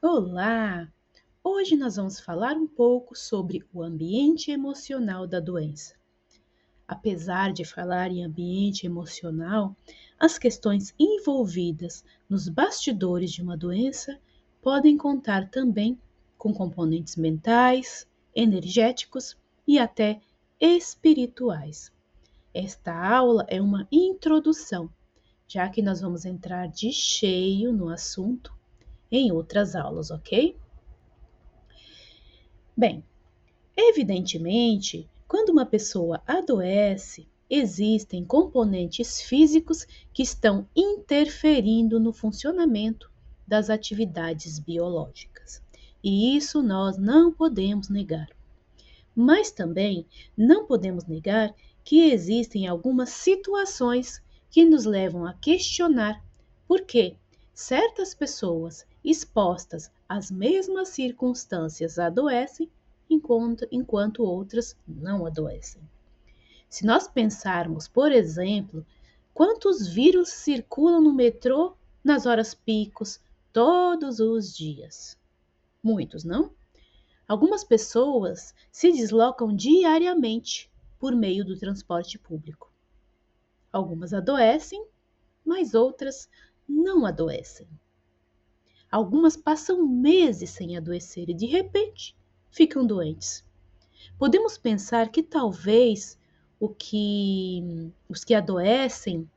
Olá! Hoje nós vamos falar um pouco sobre o ambiente emocional da doença. Apesar de falar em ambiente emocional, as questões envolvidas nos bastidores de uma doença podem contar também com componentes mentais, energéticos e até espirituais. Esta aula é uma introdução, já que nós vamos entrar de cheio no assunto em outras aulas, ok? Bem, evidentemente, quando uma pessoa adoece, existem componentes físicos que estão interferindo no funcionamento das atividades biológicas. E isso nós não podemos negar. Mas também não podemos negar que existem algumas situações que nos levam a questionar por que certas pessoas expostas às mesmas circunstâncias adoecem enquanto outras não adoecem. Se nós pensarmos, por exemplo, quantos vírus circulam no metrô nas horas picos todos os dias? Muitos, não? Algumas pessoas se deslocam diariamente por meio do transporte público. Algumas adoecem, mas outras não adoecem. Algumas passam meses sem adoecer e, de repente, ficam doentes. Podemos pensar que talvez os que adoecem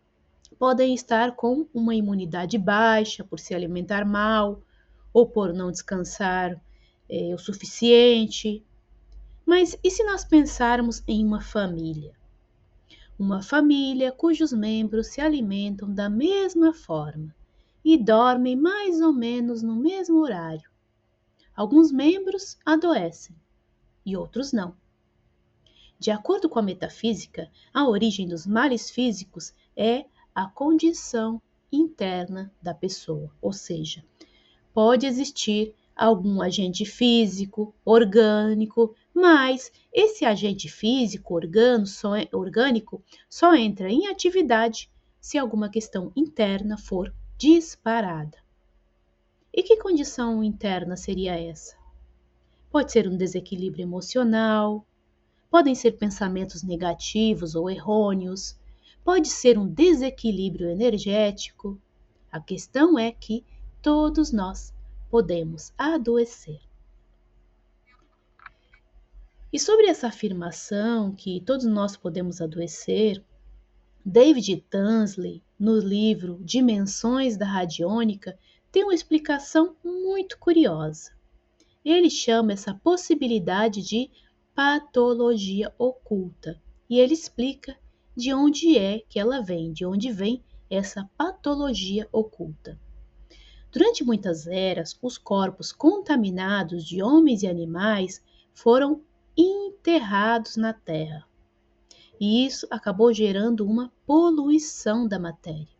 podem estar com uma imunidade baixa por se alimentar mal ou por não descansar o suficiente. Mas e se nós pensarmos em uma família? Uma família cujos membros se alimentam da mesma forma e dormem mais ou menos no mesmo horário. Alguns membros adoecem e outros não. De acordo com a metafísica, a origem dos males físicos é a condição interna da pessoa, ou seja, pode existir algum agente físico, orgânico, mas esse agente físico, orgânico, só entra em atividade se alguma questão interna for disparada. E que condição interna seria essa? Pode ser um desequilíbrio emocional, podem ser pensamentos negativos ou errôneos, pode ser um desequilíbrio energético. A questão é que todos nós podemos adoecer. E sobre essa afirmação que todos nós podemos adoecer, David Tansley, no livro Dimensões da Radiônica, tem uma explicação muito curiosa. Ele chama essa possibilidade de patologia oculta e ele explica de onde é que ela vem, de onde vem essa patologia oculta. Durante muitas eras, os corpos contaminados de homens e animais foram enterrados na terra. E isso acabou gerando uma poluição da matéria.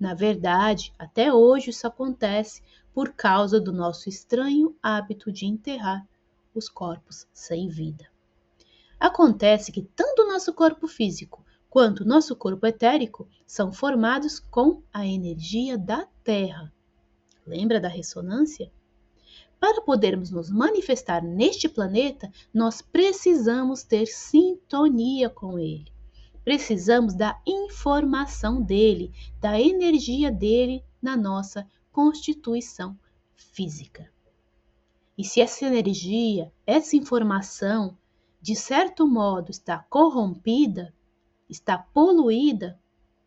Na verdade, até hoje isso acontece por causa do nosso estranho hábito de enterrar os corpos sem vida. Acontece que tanto o nosso corpo físico quanto o nosso corpo etérico são formados com a energia da Terra. Lembra da ressonância? Para podermos nos manifestar neste planeta, nós precisamos ter sintonia com ele. Precisamos da informação dele, da energia dele na nossa constituição física. E se essa energia, essa informação, de certo modo está corrompida, está poluída,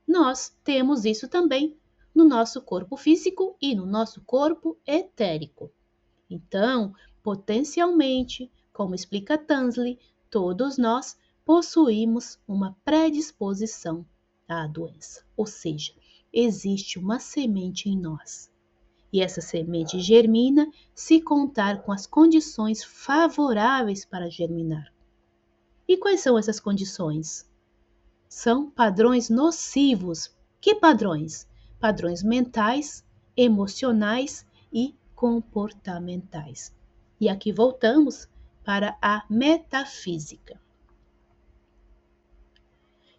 nós temos isso também no nosso corpo físico e no nosso corpo etérico. Então, potencialmente, como explica Tansley, todos nós possuímos uma predisposição à doença, ou seja, existe uma semente em nós. E essa semente germina se contar com as condições favoráveis para germinar. E quais são essas condições? São padrões nocivos. Que padrões? Padrões mentais, emocionais e comportamentais. E aqui voltamos para a metafísica.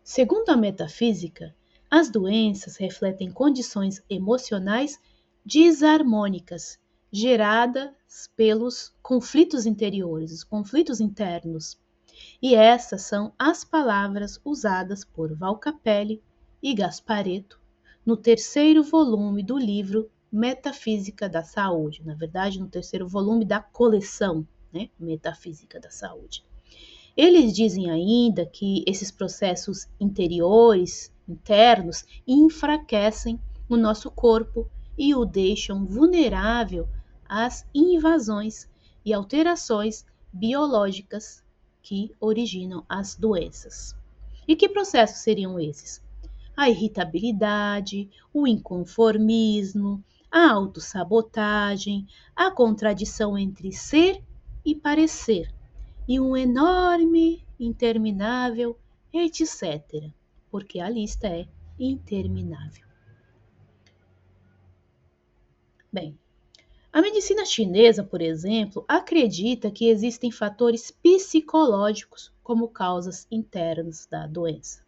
Segundo a metafísica, as doenças refletem condições emocionais desarmônicas, geradas pelos conflitos interiores, os conflitos internos. E essas são as palavras usadas por Val Capelli e Gasparetto no terceiro volume do livro Metafísica da Saúde, na verdade, no terceiro volume da coleção, né, Metafísica da Saúde. Eles dizem ainda que esses processos interiores, internos, enfraquecem o nosso corpo e o deixam vulnerável às invasões e alterações biológicas que originam as doenças. E que processos seriam esses? A irritabilidade, o inconformismo, a autossabotagem, a contradição entre ser e parecer, e um enorme, interminável, etc., porque a lista é interminável. Bem, a medicina chinesa, por exemplo, acredita que existem fatores psicológicos como causas internas da doença.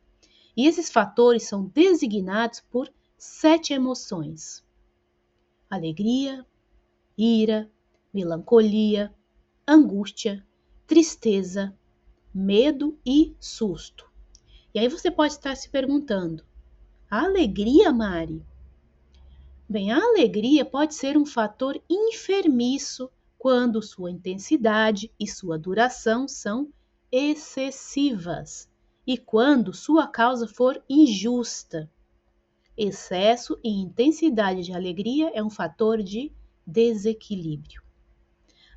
E esses fatores são designados por 7 emoções: alegria, ira, melancolia, angústia, tristeza, medo e susto. E aí você pode estar se perguntando: a alegria, Mari? Bem, a alegria pode ser um fator enfermiço quando sua intensidade e sua duração são excessivas e quando sua causa for injusta. Excesso e intensidade de alegria é um fator de desequilíbrio.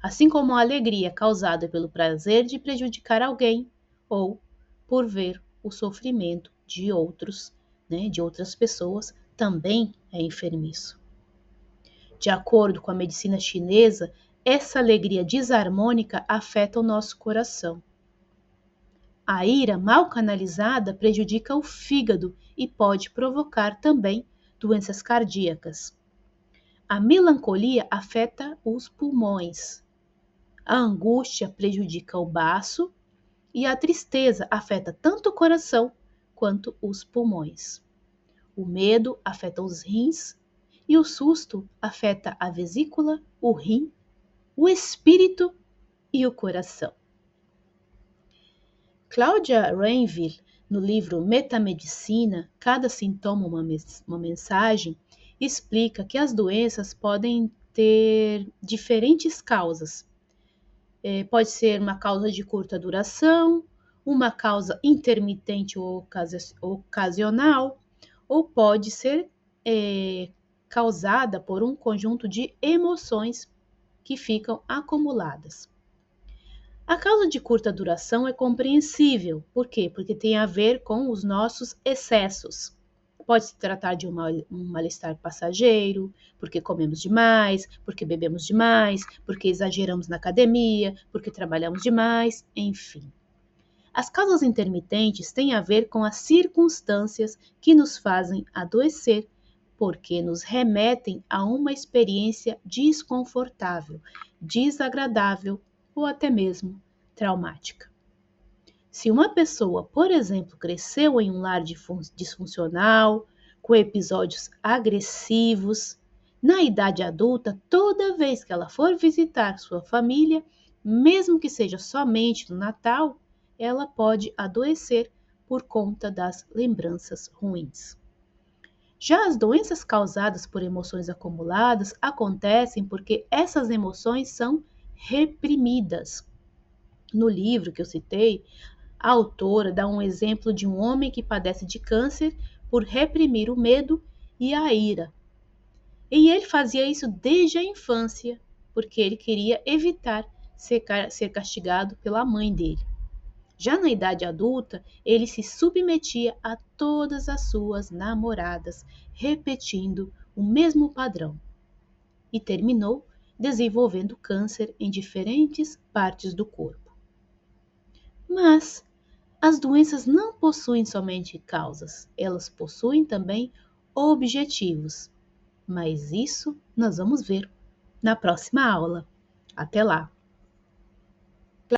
Assim como a alegria causada pelo prazer de prejudicar alguém ou por ver o sofrimento de outros, de outras pessoas, também é enfermiço. De acordo com a medicina chinesa, essa alegria desarmônica afeta o nosso coração. A ira mal canalizada prejudica o fígado e pode provocar também doenças cardíacas. A melancolia afeta os pulmões. A angústia prejudica o baço e a tristeza afeta tanto o coração quanto os pulmões. O medo afeta os rins e o susto afeta a vesícula, o rim, o espírito e o coração. Claudia Rainville, no livro Metamedicina, Cada Sintoma uma Mensagem, explica que as doenças podem ter diferentes causas. Pode ser uma causa de curta duração, uma causa intermitente ou ocasional, ou pode ser causada por um conjunto de emoções que ficam acumuladas. A causa de curta duração é compreensível. Por quê? Porque tem a ver com os nossos excessos. Pode se tratar de um mal-estar passageiro, porque comemos demais, porque bebemos demais, porque exageramos na academia, porque trabalhamos demais, enfim. As causas intermitentes têm a ver com as circunstâncias que nos fazem adoecer, porque nos remetem a uma experiência desconfortável, desagradável ou até mesmo traumática. Se uma pessoa, por exemplo, cresceu em um lar disfuncional, com episódios agressivos, na idade adulta, toda vez que ela for visitar sua família, mesmo que seja somente no Natal, ela pode adoecer por conta das lembranças ruins. Já as doenças causadas por emoções acumuladas acontecem porque essas emoções são reprimidas. No livro que eu citei, a autora dá um exemplo de um homem que padece de câncer por reprimir o medo e a ira. E ele fazia isso desde a infância, porque ele queria evitar ser castigado pela mãe dele. Já na idade adulta, ele se submetia a todas as suas namoradas, repetindo o mesmo padrão. E terminou desenvolvendo câncer em diferentes partes do corpo. Mas as doenças não possuem somente causas, elas possuem também objetivos. Mas isso nós vamos ver na próxima aula. Até lá!